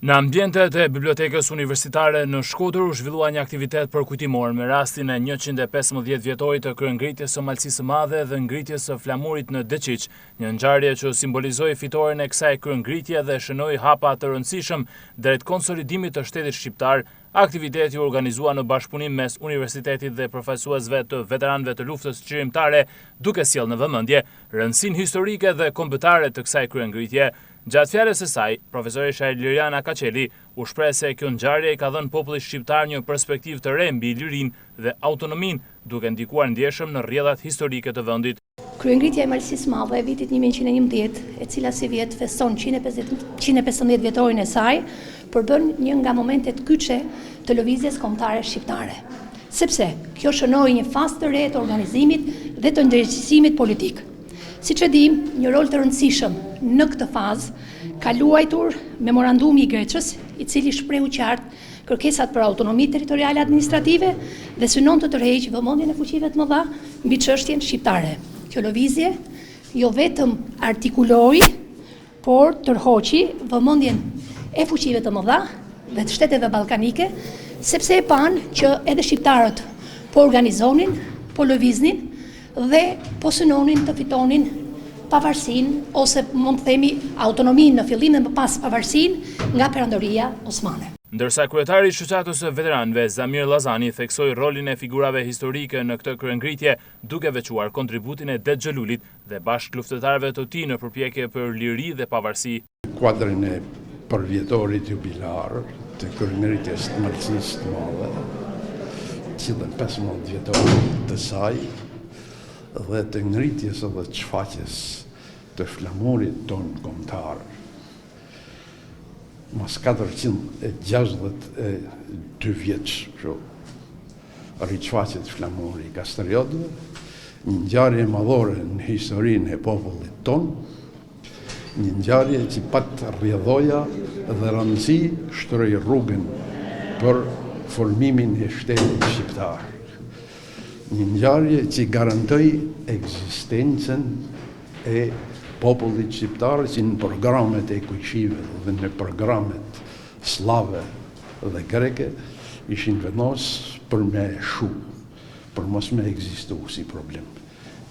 Në ambientet e Bibliotekës Universitare në Shkodër u zhvillua një aktivitet përkujtimor me rastin e 115 vjetorit të kryengritjes së Malësisë së Madhe dhe ngritjes së flamurit në Deqiq, një ngjarje që simbolizoi fitoren e kësaj kryengritje dhe shënoi hapa të rëndësishëm drejt konsolidimit të shtetit shqiptar. Aktiviteti u organizua në bashkëpunim mes universitetit dhe përfaqësuesve të veteranëve të luftës çirimtare, duke sjellë në vëmendje rëndësinë historike dhe kombëtare të kësaj kryengritje. Gjatë fjalës së saj, profesoresha Liriana Kaçeli u shpreh se kjo ngjarje i ka dhënë popullit shqiptar një perspektivë të re mbi lirinë dhe autonominë, duke ndikuar ndjeshëm në rrjedhat historike të vendit. Kryengritja e Malësisë së Madhe e vitit 1111, e cila si vjet feston 115 vjetorin e saj, përbën një nga momentet kyçe të lëvizjes kombëtare shqiptare. Sepse kjo shënoi një fazë të re të organizimit dhe të ndërgjegjësimit politik. Siç e dim, një rol të rëndësishëm në këtë fazë ka luajtur memorandumi i Greçës, i cili shprehu qartë kërkesat për autonomi territoriale administrative dhe synon të tërheqë vëmendjen e fuqive të mëdha mbi çështjen shqiptare. Kjo lëvizje jo vetëm artikuloi, por tërhoqi vëmendjen e fuqive të mëdha dhe të shteteve ballkanike, sepse e panë që edhe shqiptarët po organizonin, po lëviznin dhe po synonin të fitonin pavarësinë ose mund të themi autonominë në fillim dhe më pas pavarësinë nga Perandoria Osmane. Ndërsa kryetari i shoqatës së veteranëve Zamir Llazani theksoi rolin e figurave historike në këtë kryengritje, duke veçuar kontributin e Det Xhelulit dhe bashkëluftëtarëve të tij në përpjekje për liri dhe pavarësi. Kuadrin e përvjetorit jubilar të kryengritjes të Malësisë së Madhe, cilën 15 vjetorit të saj, dhe të ngritjes dhe të shfaqjes të flamurit tonë kombëtar. Mas 462 vjeç, rishfaqjet flamuri i Kastriotëve, një ngjarje madhore në historinë e popullit tonë, një ngjarje që pat rrjedhoja dhe rëndësi shtroi rrugën për formimin e shtetit shqiptar. Një ngjarje që garantoi ekzistencën e popullit shqiptar që në programet e kuqshive dhe në programet slave dhe greke ishin vendos për me shu, për mos me ekzistu si problem.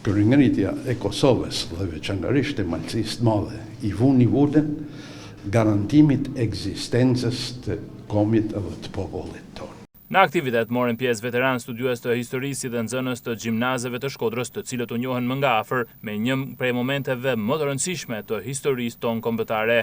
Kryengritja e Kosovës dhe veçanërisht e Malësisë së Madhe i vuni vullën garantimit ekzistencës të kombit dhe të popullit tonë. Në aktivitet morën pjesë veteranë studiues të historisë dhe nxënës të gjimnazeve të Shkodrës, të cilët u njohen më nga afër me një prej momenteve më të rëndësishme të historisë tonë kombëtare.